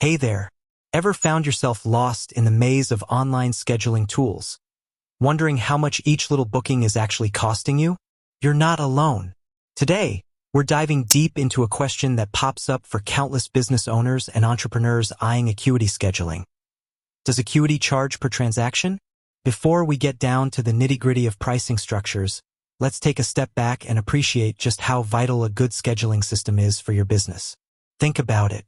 Hey there. Ever found yourself lost in the maze of online scheduling tools, wondering how much each little booking is actually costing you? You're not alone. Today, we're diving deep into a question that pops up for countless business owners and entrepreneurs eyeing Acuity scheduling. Does Acuity charge per transaction? Before we get down to the nitty-gritty of pricing structures, let's take a step back and appreciate just how vital a good scheduling system is for your business. Think about it.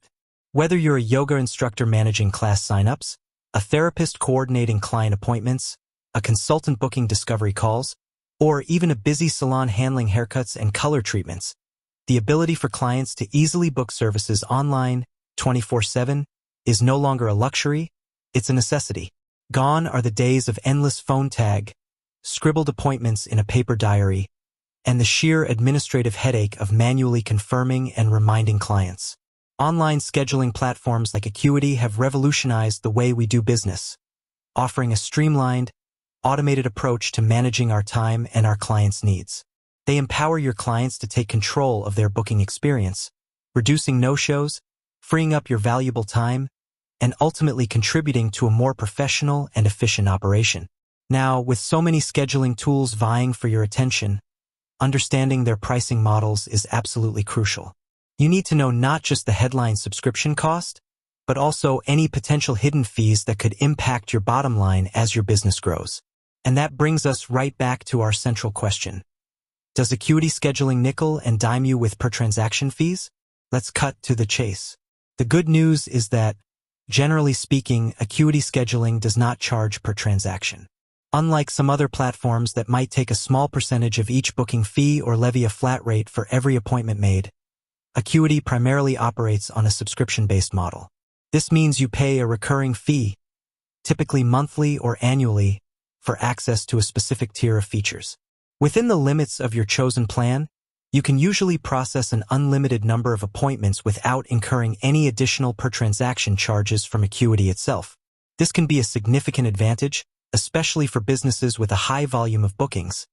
Whether you're a yoga instructor managing class signups, a therapist coordinating client appointments, a consultant booking discovery calls, or even a busy salon handling haircuts and color treatments, the ability for clients to easily book services online 24/7 is no longer a luxury, it's a necessity. Gone are the days of endless phone tag, scribbled appointments in a paper diary, and the sheer administrative headache of manually confirming and reminding clients. Online scheduling platforms like Acuity have revolutionized the way we do business, offering a streamlined, automated approach to managing our time and our clients' needs. They empower your clients to take control of their booking experience, reducing no-shows, freeing up your valuable time, and ultimately contributing to a more professional and efficient operation. Now, with so many scheduling tools vying for your attention, understanding their pricing models is absolutely crucial. You need to know not just the headline subscription cost, but also any potential hidden fees that could impact your bottom line as your business grows. And that brings us right back to our central question. Does Acuity scheduling nickel and dime you with per transaction fees? Let's cut to the chase. The good news is that, generally speaking, Acuity scheduling does not charge per transaction. Unlike some other platforms that might take a small percentage of each booking fee or levy a flat rate for every appointment made, Acuity primarily operates on a subscription-based model. This means you pay a recurring fee, typically monthly or annually, for access to a specific tier of features. Within the limits of your chosen plan, you can usually process an unlimited number of appointments without incurring any additional per-transaction charges from Acuity itself. This can be a significant advantage, especially for businesses with a high volume of bookings,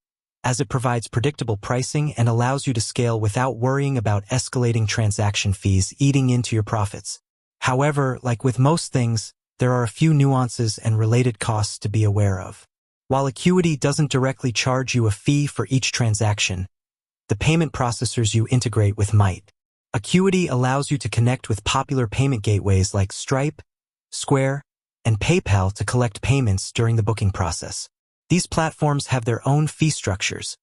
as it provides predictable pricing and allows you to scale without worrying about escalating transaction fees eating into your profits. However, like with most things, there are a few nuances and related costs to be aware of. While Acuity doesn't directly charge you a fee for each transaction, the payment processors you integrate with might. Acuity allows you to connect with popular payment gateways like Stripe, Square, and PayPal to collect payments during the booking process. These platforms have their own fee structures,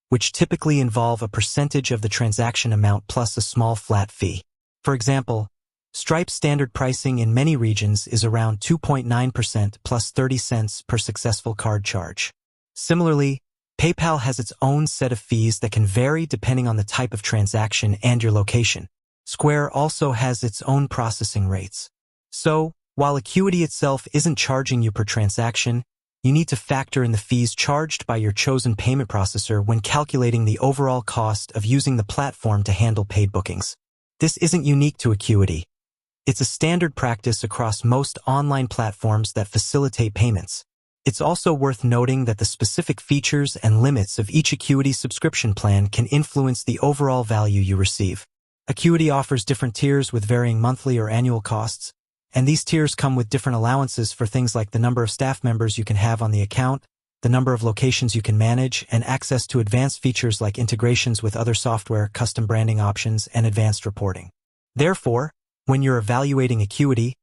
which typically involve a percentage of the transaction amount plus a small flat fee. For example, Stripe's standard pricing in many regions is around 2.9% plus 30 cents per successful card charge. Similarly, PayPal has its own set of fees that can vary depending on the type of transaction and your location. Square also has its own processing rates. So, while Acuity itself isn't charging you per transaction, you need to factor in the fees charged by your chosen payment processor when calculating the overall cost of using the platform to handle paid bookings. This isn't unique to Acuity. It's a standard practice across most online platforms that facilitate payments. It's also worth noting that the specific features and limits of each Acuity subscription plan can influence the overall value you receive. Acuity offers different tiers with varying monthly or annual costs, and these tiers come with different allowances for things like the number of staff members you can have on the account, the number of locations you can manage, and access to advanced features like integrations with other software, custom branding options, and advanced reporting. Therefore, when you're evaluating Acuity,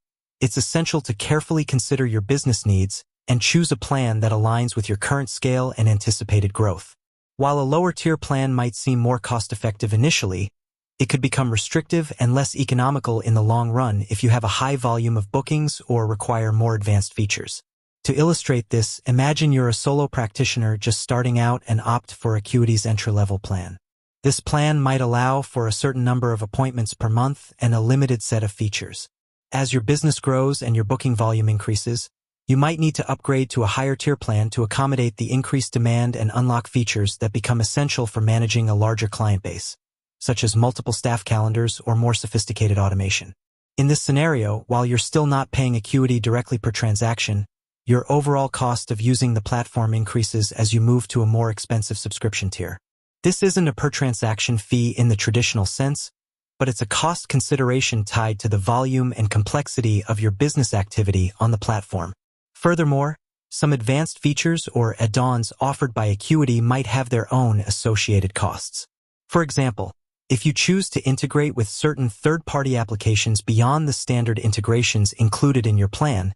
it's essential to carefully consider your business needs and choose a plan that aligns with your current scale and anticipated growth. While a lower-tier plan might seem more cost-effective initially, it could become restrictive and less economical in the long run if you have a high volume of bookings or require more advanced features. To illustrate this, imagine you're a solo practitioner just starting out and opt for Acuity's entry-level plan. This plan might allow for a certain number of appointments per month and a limited set of features. As your business grows and your booking volume increases, you might need to upgrade to a higher-tier plan to accommodate the increased demand and unlock features that become essential for managing a larger client base, such as multiple staff calendars or more sophisticated automation. In this scenario, while you're still not paying Acuity directly per transaction, your overall cost of using the platform increases as you move to a more expensive subscription tier. This isn't a per-transaction fee in the traditional sense, but it's a cost consideration tied to the volume and complexity of your business activity on the platform. Furthermore, some advanced features or add-ons offered by Acuity might have their own associated costs. For example, if you choose to integrate with certain third-party applications beyond the standard integrations included in your plan,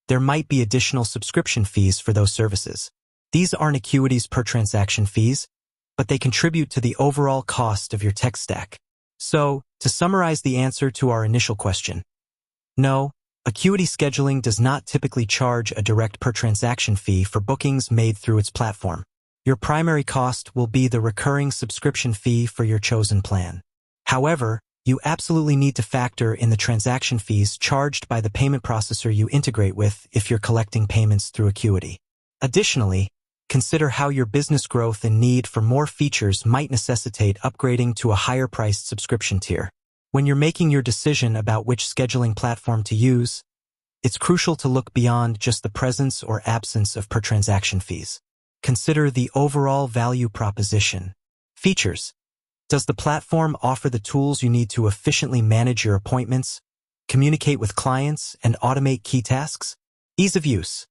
there might be additional subscription fees for those services. These aren't Acuity's per-transaction fees, but they contribute to the overall cost of your tech stack. So, to summarize the answer to our initial question, no, Acuity Scheduling does not typically charge a direct per-transaction fee for bookings made through its platform. Your primary cost will be the recurring subscription fee for your chosen plan. However, you absolutely need to factor in the transaction fees charged by the payment processor you integrate with if you're collecting payments through Acuity. Additionally, consider how your business growth and need for more features might necessitate upgrading to a higher-priced subscription tier. When you're making your decision about which scheduling platform to use, it's crucial to look beyond just the presence or absence of per-transaction fees. Consider the overall value proposition. Features. Does the platform offer the tools you need to efficiently manage your appointments, communicate with clients, and automate key tasks? Ease of use.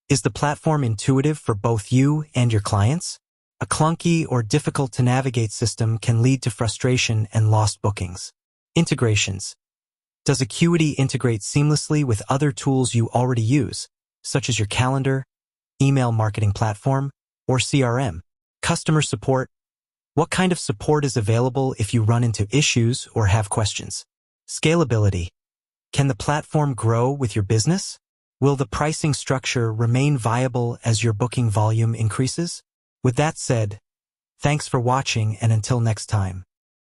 Is the platform intuitive for both you and your clients? A clunky or difficult-to-navigate system can lead to frustration and lost bookings. Integrations. Does Acuity integrate seamlessly with other tools you already use, such as your calendar, email marketing platform, or CRM? Customer support. What kind of support is available if you run into issues or have questions? Scalability. Can the platform grow with your business? Will the pricing structure remain viable as your booking volume increases? With that said, thanks for watching, and until next time.